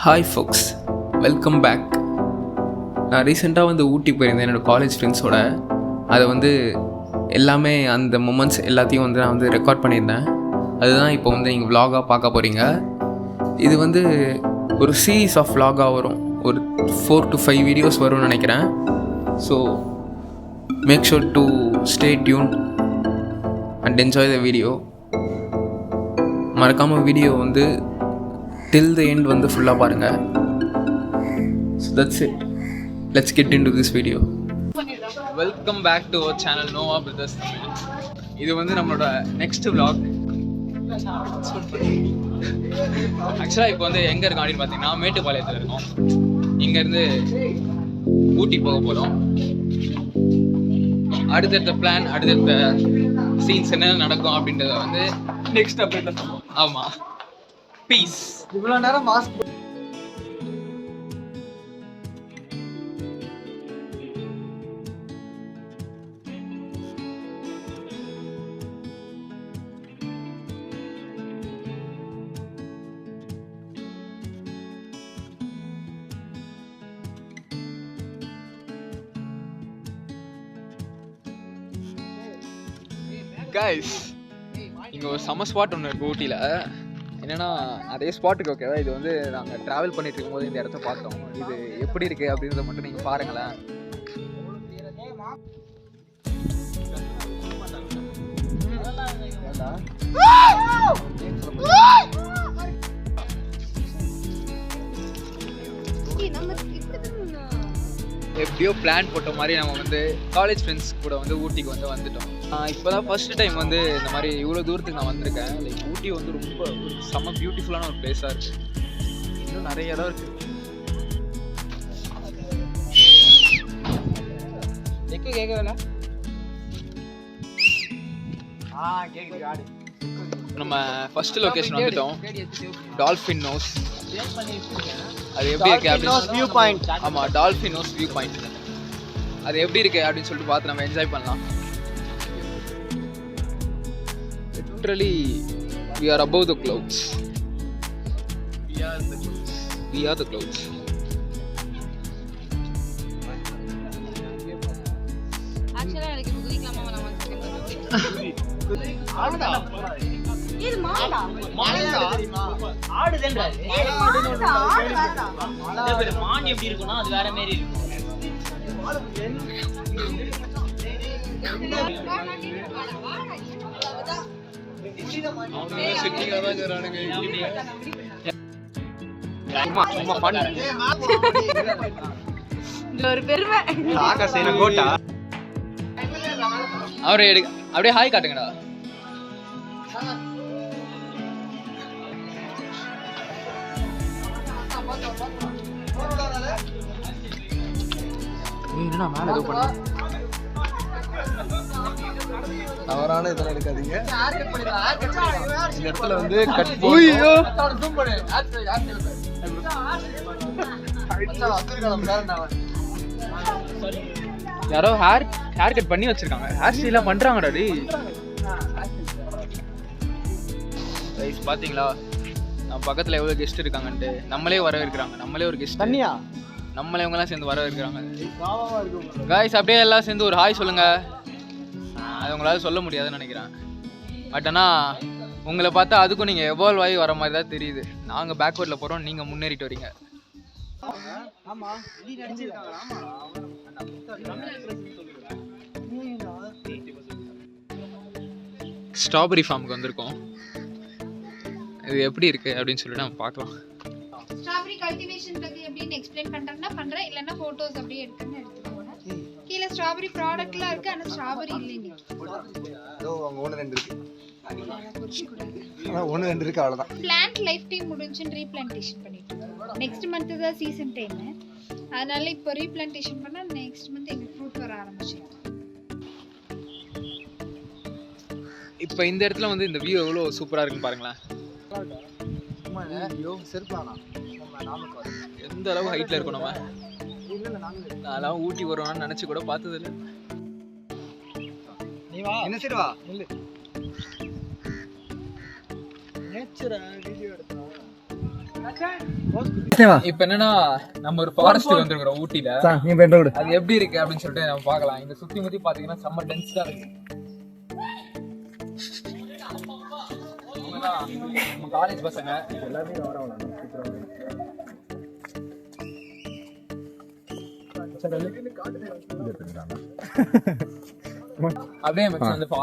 Hi ஃபோக்ஸ், welcome back. நான் ரீசெண்டாக வந்து ஊட்டி போயிருந்தேன் என்னோடய காலேஜ் ஃப்ரெண்ட்ஸோட. அதை வந்து எல்லாமே அந்த மொமெண்ட்ஸ் எல்லாத்தையும் வந்து நான் வந்து ரெக்கார்ட் பண்ணியிருந்தேன். அதுதான் இப்போ வந்து நீங்கள் vlog-ஆ பார்க்க போகிறீங்க. இது வந்து ஒரு சீரீஸ் ஆஃப் vlog-ஆக வரும். ஒரு 4 to 5 வீடியோஸ் வரும்னு நினைக்கிறேன். So make sure to stay tuned and enjoy the video. மறக்காமல் வீடியோ வந்து till the end வந்து ஃபுல்லாக பாருங்கள். So that's it. Let's get into this video. Welcome back to our channel Nova Brothers Tamil. இது வந்து நம்மளோட நெக்ஸ்ட் vlog. ஆக்சுவலாக இப்போ வந்து எங்கே இருக்கோம் அப்படின்னு பார்த்தீங்கன்னா மேட்டுப்பாளையத்தில் இருக்கோம். இங்கேருந்து ஊட்டி போக போகிறோம். அடுத்தடுத்த பிளான், அடுத்தடுத்த சீன்ஸ் என்ன நடக்கும் அப்படின்றத வந்து நெக்ஸ்ட் அப்டேட்ல சொல்லுவோம். ஆமாம், பீஸ். இவ்வளோ நேரம் மாஸ்க் கைஸ், இங்கே ஒரு சம்ம ஸ்பாட் ஒன்று இருக்குது ஊட்டியில். என்னென்னா அதே ஸ்பாட்டுக்கு ஓகேவா, இது வந்து நாங்கள் ட்ராவல் பண்ணிட்டு இருக்கும்போது இந்த இடத்த பார்த்தோம். இது எப்படி இருக்குது அப்படின்றத மட்டும் நீங்கள் பாருங்களேன். எப்படியோ பிளான் போட்ட மாதிரி நம்ம வந்து காலேஜ் ஃப்ரெண்ட்ஸ் கூட வந்து ஊட்டிக்கு வந்து வந்துட்டோம். இப்போ தான் ஃபர்ஸ்ட் டைம் வந்து இந்த மாதிரி இவ்வளோ தூரத்துக்கு நான் வந்திருக்கேன். லைக் ஊட்டி வந்து ரொம்ப செம்ம பியூட்டிஃபுல்லான ஒரு பிளேஸாக இருக்குது. இன்னும் நிறைய இடம் இருக்குது. கேட்கல நம்ம ஃபர்ஸ்ட் லொகேஷன் வந்துட்டோம். Dolphin nose. அது எப்படி இருக்கு அப்படின்னு வியூ பாயிண்ட். ஆமா, டால்ஃபின் நோஸ் வியூ பாயிண்ட். அது எப்படி இருக்கு அப்படின்னு சொல்லிட்டு பார்த்து நம்ம என்ஜாய் பண்ணலாம். Literally we are above the clouds. We are the clouds. Actually எனக்கு குதிக்கலாமா வேணாமா ஆடுடா. இது மாடா தெரியுமா? ஆடுதேன்றா. இது மாடா. அதே மான் எப்படி இருக்கும்னா அது வேற மாதிரி இருக்கும். ஒரு பெருமை. அவரை அப்படியே ஹாய் காட்டுங்கடா. என்னடா மேல ஏதோ பண்ணு. தவறான இதெல்லாம் எடுக்காதீங்க. இந்த இடத்துல வந்து கட் போய்யோ யாரோ ஹேர் கட் பண்ணி வச்சிருக்காங்க. ஹேர் ஸ்டைலா பண்றாங்கடா டேய். கைஸ் பாத்தீங்களா நம்ம பக்கத்துல எவ்வளவு கெஸ்ட் இருக்காங்கன்ட்டு. நம்மளே வரவேற்கிறாங்க. நம்மளே ஒரு கெஸ்ட். தண்ணியா நம்மளே இவங்க எல்லாம் சேர்ந்து வரவேற்கிறாங்க. கைஸ் அப்படியே எல்லாம் சேர்ந்து ஒரு ஹாய் சொல்லுங்க. அது உங்களால் சொல்ல முடியாதுன்னு நினைக்கிறேன். பட் ஆனால் உங்களை பார்த்தா அதுக்கும் நீங்கள் எவால்வ் ஆகி வர மாதிரி தான் தெரியுது. நாங்கள் பேக்வேர்டில் போகிறோம், நீங்கள் முன்னேறிட்டு வரீங்க. ஸ்ட்ராபெரி ஃபார்முக்கு வந்திருக்கோம். இது எப்படி இருக்குது அப்படின்னு சொல்லிட்டு நம்ம பார்க்கலாம். ஸ்ட்ராபெரி கல்டிவேஷன் பத்தி எப்படின்னு எக்ஸ்பிளைன் பண்றேன்னா பண்றேன், இல்லன்னா போட்டோஸ் அப்படியே எடுத்துன்னு எடுத்துக்கோங்க. கீழ ஸ்ட்ராபெரி ப்ராடக்ட்லாம் இருக்கு, ஆனா ஸ்ட்ராபெரி இல்லைங்க. அதோ அங்க 1 2 இருக்கு. ஆனா 1 2 இருக்கு, அவ்வளவுதான். பிளான்ட் லைஃப் டைம் முடிஞ்சுன்னு ரீப்ளான்டேஷன் பண்ணிட்டு இருக்கோம். நெக்ஸ்ட் மந்த் தான் சீசன் டைம். அதனால இப்போ ரீப்ளான்டேஷன் பண்ணா நெக்ஸ்ட் மந்த் எங்க ஃப்ரூட் வர ஆரம்பிச்சிடும். இப்போ இந்த இடத்துல வந்து இந்த வியூ எவ்வளோ சூப்பராக இருக்குன்னு பாருங்களேன். எந்த அளவு ஹைட்ல இருக்கும். நம்ம நான் ஊட்டி வருவான்னு நினைச்சு கூட பார்த்தது இல்லை. என்ன சரிவா நேச்சரா வீடியோ எடுத்தா இப்போ என்னன்னா நம்ம ஒரு ஃபாரஸ்ட் வந்துருக்கிறோம் ஊட்டில. நீ பெட்ரோல் கொடு. அது எப்படி இருக்கு அப்படின்னு சொல்லிட்டு நம்ம பார்க்கலாம். இந்த சுத்தி முத்தி பாத்தீங்கன்னா செம்ம டென்ஸ்டா இருக்கு. நம்ம காலேஜ் பசங்க எல்லாருமே வரவங்க. அப்படியே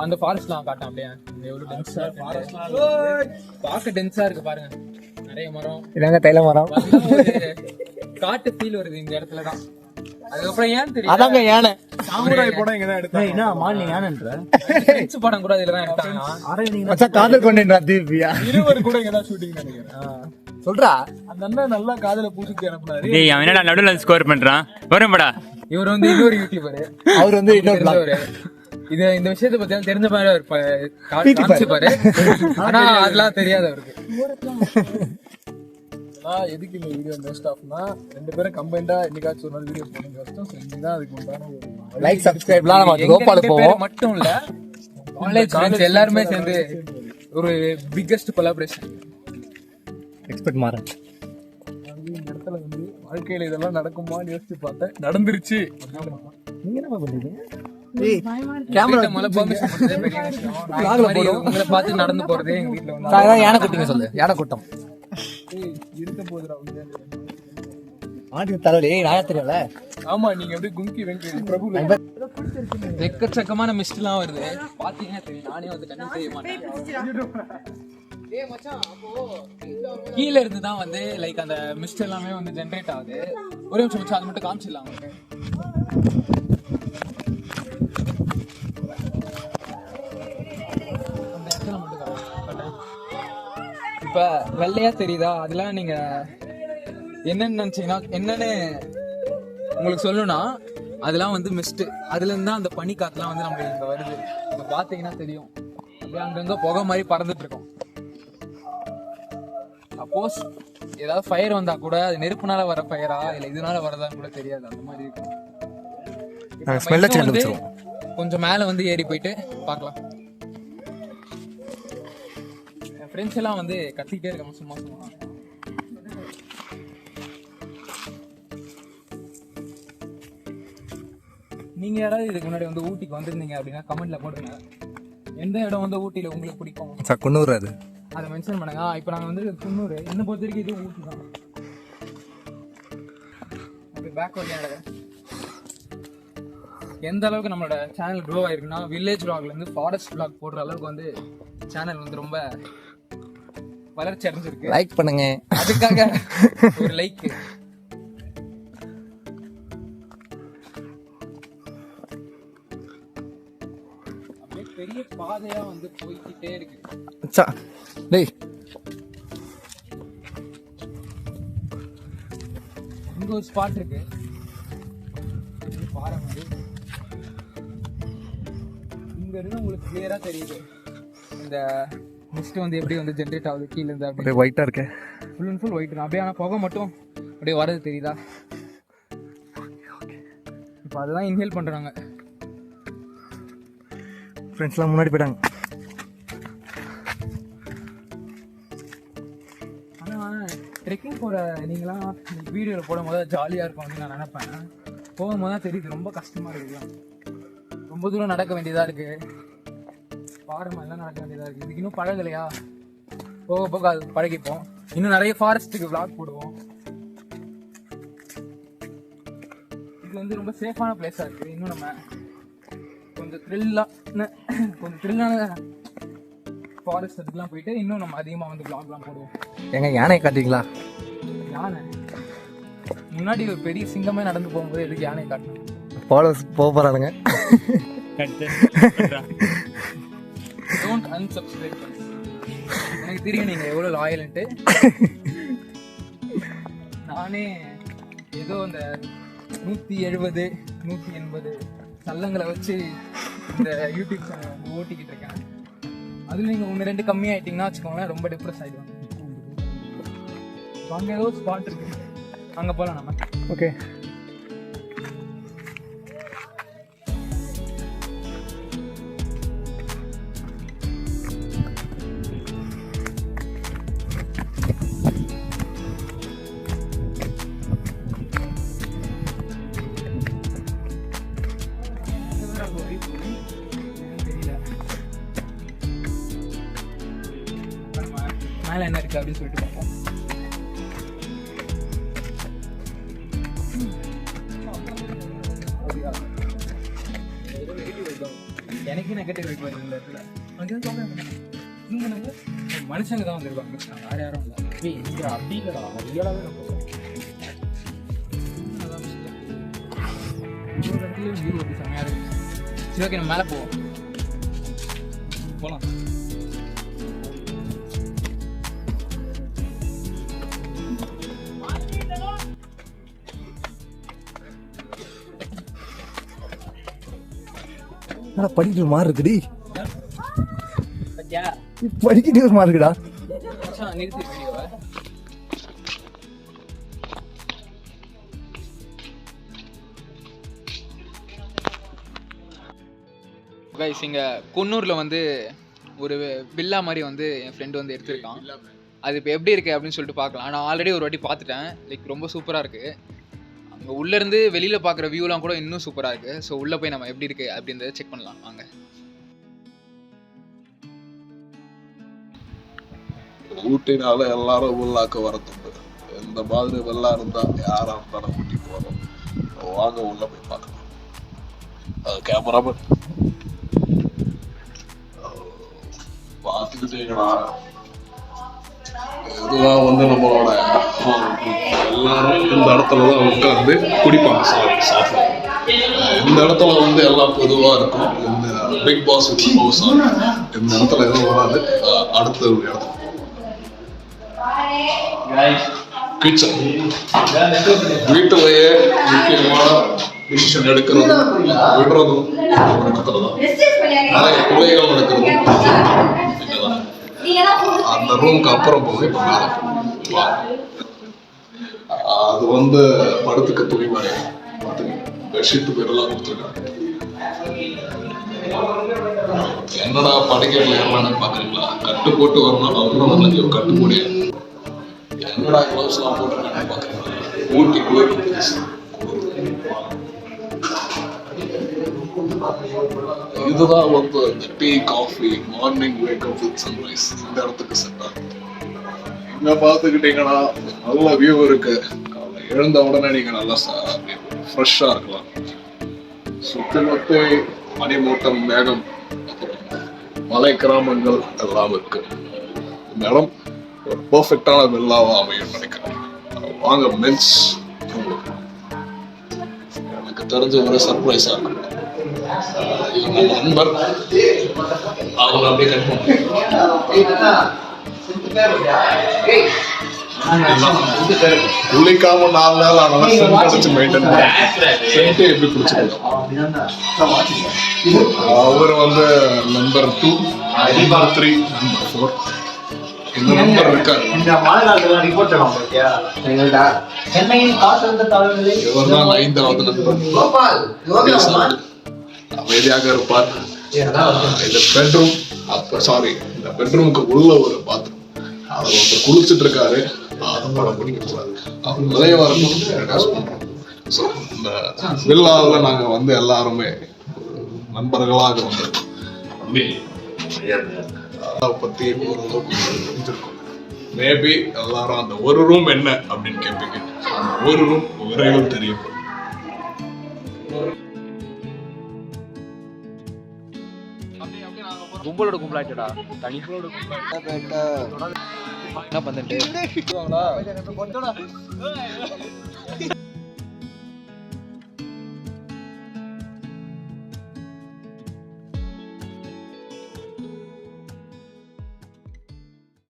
அந்த ஃபாரஸ்ட்லாம் காட்டும். அப்படியே எவ்வளவு டென்ஸா இருக்கு, பார்க்க டென்ஸா இருக்கு பாருங்க. நிறைய மரம், இதாங்க தைல மரம். காட்டு ஃபீல் வருது இந்த இடத்துலதான். அதுக்கப்புறம் ஏன் தெரியும், அதாங்க யானை. சாமுராய் படம் இங்கதான் எடுத்தாங்க. என்ன மாலி யானைன்ற பிரெஞ்சு படம் கூட இதுல தான் எடுத்தாங்க. மச்சான் காதல் கொண்டேன்றா தீபியா. இருவர் கூட இங்கதான் ஷூட்டிங் நினைக்கிறேன். சொல்றா அந்த அண்ணன் நல்லா காதல பூசிட்டு அனுப்புனாரு. டேய் அவன் என்னடா நடுவுல ஸ்கோர் பண்றான் வரும்படா. இவர் வந்து இன்னொரு யூடியூபர், அவர் வந்து இன்னொரு இது இந்த விஷயத்தை பத்தி தெரிஞ்ச மாதிரி அவர் காமிச்சுப்பாரு. ஆனா அதெல்லாம் தெரியாது அவருக்கு. எதுக்கு இந்த வீடியோ மோஸ்ட் ஆஃப்னா 2 பேரும் கம்பைண்டா என்னைக்காச்சும் ஒரு நாள் வீடியோ போடுங்க கஷ்டம் செஞ்சுதான் அதுக்கு உண்டான ஒரு லைக் சப்ஸ்கிரைப்லாம் நம்ம கோபால போவோம். மட்டும் இல்ல, காலேஜ் ஃப்ரெண்ட்ஸ் எல்லாருமே சேர்ந்து ஒரு பிக்கெஸ்ட் கொலாபரேஷன் எக்ஸ்பெக்ட் மாறேன். இந்த இடத்துல வந்து வாழ்க்கையில இதெல்லாம் நடக்குமான்னு யோசிச்சு பார்த்தேன், நடந்துருச்சு. நீங்க என்ன பண்றீங்க? கேமரா மேல பெர்மிஷன் கொடுத்ததே பெரிய விஷயம். உங்களை பார்த்து நடந்து போறதே எங்க வீட்டுல வந்து யானை கூட்டிங்க சொல்லு. யானை கூட்டம் இருக்க போதுடா வந்து. ஆட்டு தலைவலி நாயா தெரியல. ஆமா, நீங்க எப்படி குங்கி வெங்கி பிரபு எக்கச்சக்கமான மிஸ்ட்லாம் வருது பாத்தீங்கன்னா தெரியும். நானே வந்து கண்ணு தெரிய மாட்டேன். கீழ இருந்து தான் வந்து லைக் அந்த மிஸ்ட் எல்லாமே வந்து ஜென்ரேட் ஆகுது. ஒரே நிமிஷம் வச்சு அது மட்டும் காமிச்சிடலாம் உங்களுக்கு. அந்த இடத்துல மட்டும் காட்டுறேன். இப்ப வெள்ளையா தெரியுதா? அதெல்லாம் நீங்க என்னன்னு நினைச்சீங்கன்னா, என்னன்னு உங்களுக்கு சொல்லணும்னா அதெல்லாம் வந்து மிஸ்ட். அதுல இருந்து தான் அந்த பனி காத்துலாம் வந்து நம்ம இங்க வருது. இப்ப பாத்தீங்கன்னா தெரியும், அப்படியே அங்கங்க புகை மாதிரி பறந்துட்டு இருக்கோம். சப்போஸ் ஏதாவது ஃபயர் வந்தா கூட அது நெருப்புனால வர ஃபயரா இல்ல இதனால வரதான்னு கூட தெரியாது. அந்த மாதிரி இருக்கும். கொஞ்சம் மேல வந்து ஏறி போயிட்டு பார்க்கலாம். என் ஃப்ரெண்ட்ஸ் எல்லாம் வந்து கத்திக்கிட்டே இருக்காங்க சும்மா சும்மா. நீங்க யாராவது இதுக்கு முன்னாடி வந்து ஊட்டிக்கு வந்திருந்தீங்க அப்படின்னா கமெண்ட்ல போடுங்க. எந்த இடம் வந்து ஊட்டியில உங்களுக்கு பிடிக்கும் குன்னூர் அது அதை மென்ஷன் பண்ணுங்க. இப்போ நாங்கள் வந்து குன்னூர், என்ன பொறுத்த வரைக்கும் இது ஊட்டி தான். அப்படி பேக்வர்ட் எந்த அளவுக்கு நம்மளோட சேனல் க்ரோ ஆயிருக்குன்னா, வில்லேஜ் vlogலேருந்து ஃபாரஸ்ட் vlog போடுற அளவுக்கு வந்து சேனல் வந்து ரொம்ப வளர்ச்சி அடைஞ்சிருக்கு. லைக் பண்ணுங்க. அதுக்காக ஒரு லைக். அப்படியே பெரிய பாதையா வந்து போய்கிட்டே இருக்கு. டேய் இங்க ஒரு ஸ்பாட் இருக்கு, பாறை மாதிரி. இங்க இருந்து உங்களுக்கு கிளியரா தெரியுது இந்த மிஸ்ட் வந்து எப்படி வந்து ஜென்ரேட் ஆகுது கீழ இருந்து. அப்படியே ஒயிட்டா இருக்கு, ஃபுல் அண்ட் ஃபுல் ஒயிட். அப்படியே ஆனா புகை மட்டும் அப்படியே வரது தெரியுதா? இப்போ அதுதான் இன்ஹேல் பண்றாங்க. ஃப்ரெண்ட்ஸ்லாம் முன்னாடி போயிட்டாங்க. ட்ரெக்கிங் போகிற நீங்களாம் வீடியோவில் போடும் போது ஜாலியாக இருக்கும் அப்படின்னு நான் நினைப்பேன். போகும்போது தான் தெரியுது ரொம்ப கஷ்டமாக இருக்குது. ரொம்ப தூரம் நடக்க வேண்டியதாக இருக்குது, பாறை மாதிரிலாம் நடக்க வேண்டியதாக இருக்குது. இதுக்கு இன்னும் பழகலையா, போக போக அது பழகிப்போம். இன்னும் நிறைய ஃபாரஸ்ட்டுக்கு vlog போடுவோம். இது வந்து ரொம்ப சேஃபான பிளேஸாக இருக்குது. இன்னும் நம்ம கொஞ்சம் த்ரில்லான ஃபாரஸ்ட் அதுக்கெலாம் போயிட்டு இன்னும் நம்ம அதிகமாக வந்து vlogலாம் போடுவோம். எங்க யானை காட்டுறீங்களா? யானை முன்னாடி ஒரு பெரிய சிங்கமே நடந்து போகும்போது எதுக்கு யானை காட்டணும்? ஃபாலோவர்ஸ் போக போறானுங்க. டோன்ட் அன்சப்ஸ்கிரைப் பண்ணு. எனக்கு தெரியும் நீங்க எவ்வளோ லாயல்ன்ட்டு. நானே ஏதோ அந்த 170 180 சல்லங்களை வச்சு இந்த யூடியூப் சேனல் வந்து ஓட்டிக்கிட்டு இருக்கேன். அதில் நீங்கள் 1-2 கம்மியாயிட்டீங்கன்னா வச்சுக்கோங்களேன், ரொம்ப டிப்ரெஸ் ஆகிடுவாங்க. அங்கே ஏதோ ஸ்பாட் இருக்கு, அங்கே போகலாம் நம்ம. ஓகே, உள்ளலாம் என்ன இருக்குது அப்படின்னு சொல்லிட்டு பார்ப்போம். எனக்கு நெகட்டிவ் வைப் வருது இந்த இடத்துல. மனுஷங்க தான் வந்துருக்காங்க, வேற யாரும் இல்லை. அப்படி இல்லடா, ரியலாகவே ரொம்ப வியூ அப்படி செம்மையாக இருக்கு. சரி ஓகே, நம்ம மேலே போவோம். போகலாம். படிக்கிற மாதிரி இருக்குடி, பத்தியா படிக்கிட்டு மாதிரி இருக்குடா. நிறுத்தி வீடியோவை. கைஸ், இங்கே குன்னூரில் வந்து ஒரு வில்லா மாதிரி வந்து என் ஃப்ரெண்டு வந்து எடுத்திருக்கான். அது இப்போ எப்படி இருக்குது அப்படின்னு சொல்லிட்டு பார்க்கலாம். நான் ஆல்ரெடி ஒரு வாட்டி பார்த்துட்டேன். லைக் ரொம்ப சூப்பராக இருக்குது. அங்கே உள்ளேருந்து வெளியில் பார்க்குற வியூலாம் கூட இன்னும் சூப்பராக இருக்குது. ஸோ உள்ளே போய் நம்ம எப்படி இருக்குது அப்படின்றத செக் பண்ணலாம் வாங்க. ஊட்டினால எல்லாரும் உள்ளாக்க வரத்துண்டு. இந்த மாதிரி வெள்ளா இருந்தா யாரா இருந்தாலும் ஊட்டி போறோம். வாங்க உள்ள போய் பார்க்கலாம். கேமராமேன் பார்த்துக்கிட்டீங்களா, இதுதான் வந்து நம்மளோட எல்லாரும் இந்த இடத்துலதான் உட்கார்ந்து குடிப்பாங்க, சாப்பிடுவாங்க. இந்த இடத்துல வந்து எல்லாம் பொதுவா இருக்கும். இந்த பிக் பாஸ் ஹவுஸ் இந்த இடத்துல எதுவும் வராது. அடுத்த ஒரு இடத்துல கிச்சன், வீட்டுலயே முக்கியமான டிசிஷன் எடுக்கிறதும் விடுறதும் ஒரு இடத்துல தான். நிறைய பிள்ளைகள் நடக்கிறதும் இங்கதான். அந்த ரூமுக்கு அப்புறம் போக இப்ப மேல போகும். அது வந்து படத்துக்கு துணி மாதிரி பெட்ஷீட் பேரெல்லாம் கொடுத்துருக்காங்க. என்னடா படிக்கல ஏறலான்னு பாக்குறீங்களா? கட்டு போட்டு வரணும், அவ்வளவு நல்ல கட்டு முடியாது. என்னடா கிளவுஸ் எல்லாம் போட்டுருக்கான்னு பாக்குறீங்களா? ஊட்டி இதுதான் வந்து இந்த tea coffee morning wake up with sunrise இந்த இடத்துக்கு செட் ஆகும். இங்க பாத்துக்கிட்டீங்கன்னா நல்ல வியூ இருக்கு. எழுந்த உடனே நீங்க நல்லா ஃப்ரெஷ்ஷா இருக்கலாம். சுத்தி முத்தி பனிமூட்டம், மேகம், மலை கிராமங்கள் எல்லாம் இருக்கு. இந்த இடம் ஒரு பெர்ஃபெக்டான வில்லாவா அமையும் நினைக்கிறேன். வாங்க மென்ஸ், எனக்கு தெரிஞ்ச ஒரு சர்ப்ரைஸா இருக்கு. நம்ம நண்பர் அவங்க அப்படியே கட் குளிக்காம 4 நாள் ஆனாலும் சென்ட் அடிச்சு மெயின்டைன் சென்ட் எப்படி குடிச்சிருக்கோம். அவர் வந்து நம்பர் 2, நம்பர் 3, நம்பர் 4 இந்த நம்பர் இருக்காரு. இவர்தான் 5வது நண்பர். அமைதியாக இருப்பார். இந்த பெட்ரூம், சாரி இந்த பெட்ரூமுக்கு உள்ள ஒரு பாத்ரூம், அதை ஒருத்தர் குளிச்சுட்டு இருக்காரு. அதை படம் பிடிக்கிறாரு. அவர் நிறைய வரணும். இந்த வில்லாவில் நாங்க வந்து எல்லாருமே நண்பர்களாக வந்திருக்கோம். அதை பத்தி ஓரளவுக்கு தெரிஞ்சிருக்கோம். மேபி எல்லாரும் அந்த ஒரு ரூம் என்ன அப்படின்னு கேட்பீங்க. அந்த ஒரு ரூம் விரைவில் தெரியும். கும்பலோட கும்பலாயிட்டடா, தனிகளோட என்ன பண்ணிட்டு